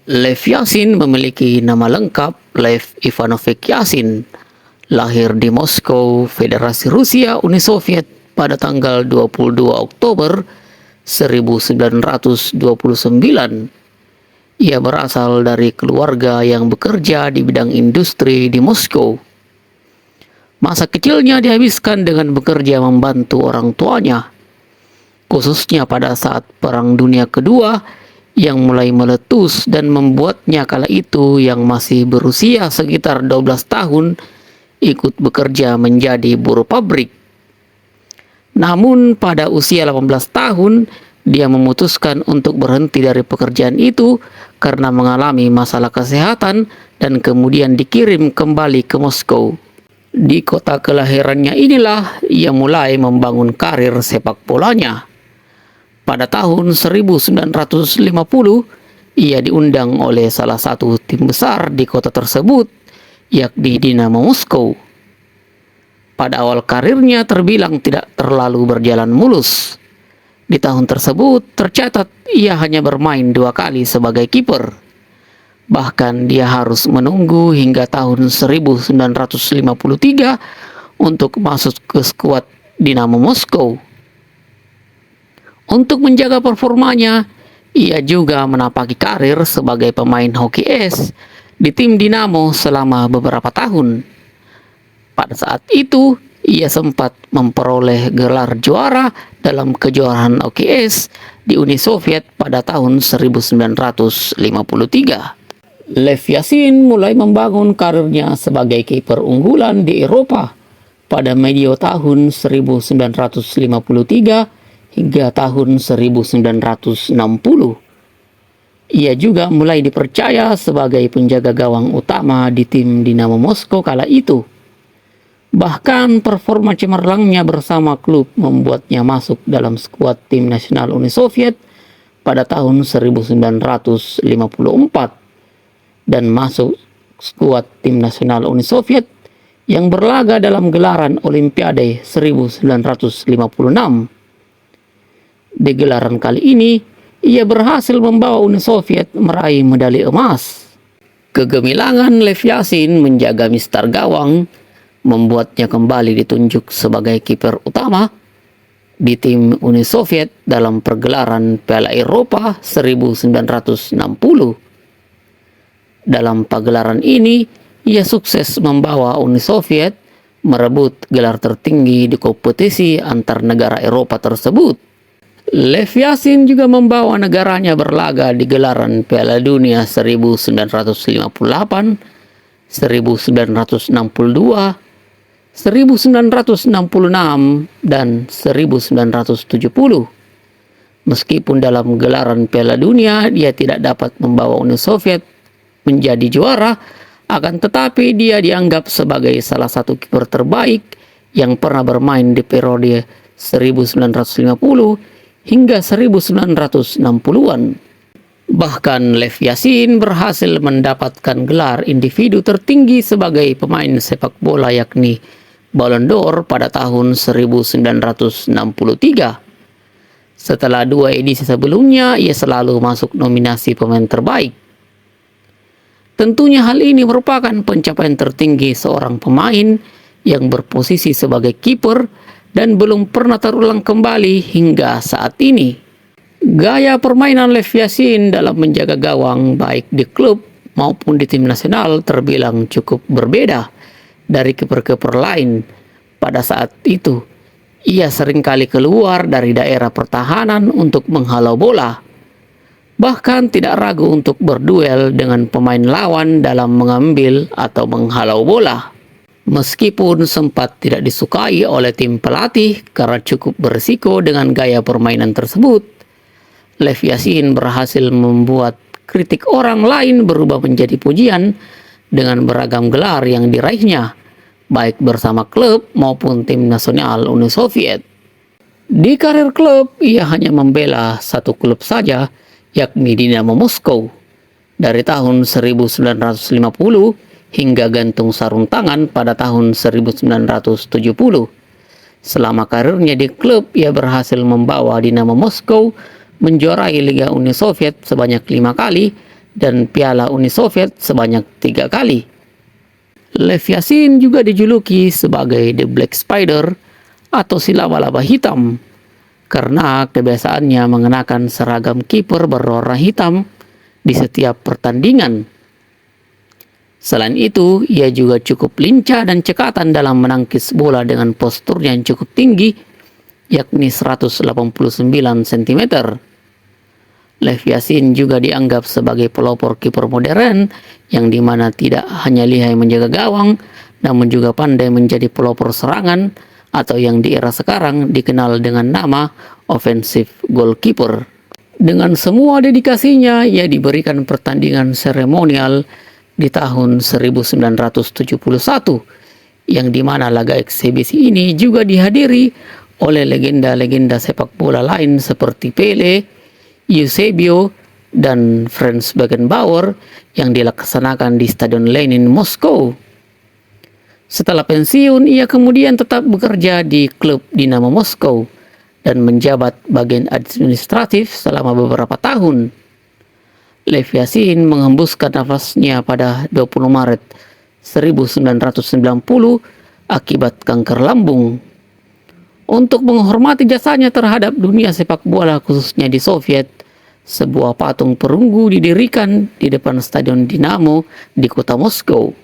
Lev Yashin memiliki nama lengkap Lev Ivanovich Yashin, lahir di Moskow, Federasi Rusia, Uni Soviet pada tanggal 22 Oktober 1929. Ia berasal dari keluarga yang bekerja di bidang industri di Moskow. Masa kecilnya dihabiskan dengan bekerja membantu orang tuanya, khususnya pada saat Perang Dunia Kedua yang mulai meletus dan membuatnya kala itu yang masih berusia sekitar 12 tahun ikut bekerja menjadi buruh pabrik. Namun pada usia 18 tahun, dia memutuskan untuk berhenti dari pekerjaan itu karena mengalami masalah kesehatan dan kemudian dikirim kembali ke Moskow. Di kota kelahirannya inilah ia mulai membangun karir sepak bolanya. Pada tahun 1950, ia diundang oleh salah satu tim besar di kota tersebut, yakni Dinamo Moskow. Pada awal karirnya terbilang tidak terlalu berjalan mulus. Di tahun tersebut tercatat ia hanya bermain 2 kali sebagai kiper. Bahkan dia harus menunggu hingga tahun 1953 untuk masuk ke skuad Dinamo Moskow. Untuk menjaga performanya, ia juga menapaki karir sebagai pemain hoki es di tim Dinamo selama beberapa tahun. Pada saat itu, ia sempat memperoleh gelar juara dalam kejuaraan hoki es di Uni Soviet pada tahun 1953. Lev Yashin mulai membangun karirnya sebagai kiper unggulan di Eropa pada medio tahun 1953 hingga tahun 1960. Ia juga mulai dipercaya sebagai penjaga gawang utama di tim Dinamo Moskow kala itu. Bahkan performa cemerlangnya bersama klub membuatnya masuk dalam skuad tim nasional Uni Soviet pada tahun 1954 dan masuk skuad tim nasional Uni Soviet yang berlaga dalam gelaran Olimpiade 1956. Di gelaran kali ini, ia berhasil membawa Uni Soviet meraih medali emas. Kegemilangan Lev Yashin menjaga mistar gawang membuatnya kembali ditunjuk sebagai kiper utama di tim Uni Soviet dalam pergelaran Piala Eropa 1960. Dalam pagelaran ini, ia sukses membawa Uni Soviet merebut gelar tertinggi di kompetisi antar negara Eropa tersebut. Lev Yashin juga membawa negaranya berlaga di gelaran Piala Dunia 1958, 1962, 1966, dan 1970. Meskipun dalam gelaran Piala Dunia dia tidak dapat membawa Uni Soviet menjadi juara, akan tetapi dia dianggap sebagai salah satu kiper terbaik yang pernah bermain di periode 1950 hingga 1960-an. Bahkan Lev Yashin berhasil mendapatkan gelar individu tertinggi sebagai pemain sepak bola yakni Ballon d'Or pada tahun 1963. Setelah 2 edisi sebelumnya, ia selalu masuk nominasi pemain terbaik. Tentunya hal ini merupakan pencapaian tertinggi seorang pemain yang berposisi sebagai kiper dan belum pernah terulang kembali hingga saat ini. Gaya permainan Lev Yashin dalam menjaga gawang baik di klub maupun di tim nasional terbilang cukup berbeda dari kiper-kiper lain. Pada saat itu, ia seringkali keluar dari daerah pertahanan untuk menghalau bola. Bahkan tidak ragu untuk berduel dengan pemain lawan dalam mengambil atau menghalau bola. Meskipun sempat tidak disukai oleh tim pelatih karena cukup berisiko dengan gaya permainan tersebut, Lev Yashin berhasil membuat kritik orang lain berubah menjadi pujian dengan beragam gelar yang diraihnya, baik bersama klub maupun tim nasional Uni Soviet. Di karir klub, ia hanya membela satu klub saja, yakni Dinamo Moskow, dari tahun 1950 hingga gantung sarung tangan pada tahun 1970. Selama karirnya di klub, ia berhasil membawa Dinamo Moskow menjuarai Liga Uni Soviet sebanyak 5 kali dan Piala Uni Soviet sebanyak 3 kali. Lev Yashin juga dijuluki sebagai The Black Spider atau si laba-laba hitam karena kebiasaannya mengenakan seragam kiper berwarna hitam di setiap pertandingan. Selain itu, ia juga cukup lincah dan cekatan dalam menangkis bola dengan posturnya yang cukup tinggi, yakni 189 cm. Lev Yashin juga dianggap sebagai pelopor kiper modern yang dimana tidak hanya lihai menjaga gawang, namun juga pandai menjadi pelopor serangan atau yang di era sekarang dikenal dengan nama offensive goalkeeper. Dengan semua dedikasinya, ia diberikan pertandingan seremonial di tahun 1971, yang dimana laga eksibisi ini juga dihadiri oleh legenda-legenda sepak bola lain seperti Pele, Eusebio, dan Franz Beckenbauer yang dilaksanakan di Stadion Lenin, Moskow. Setelah pensiun, ia kemudian tetap bekerja di klub Dinamo Moskow dan menjabat bagian administratif selama beberapa tahun. Lev Yashin menghembuskan nafasnya pada 20 Maret 1990 akibat kanker lambung. Untuk menghormati jasanya terhadap dunia sepak bola khususnya di Soviet, sebuah patung perunggu didirikan di depan Stadion Dinamo di kota Moskow.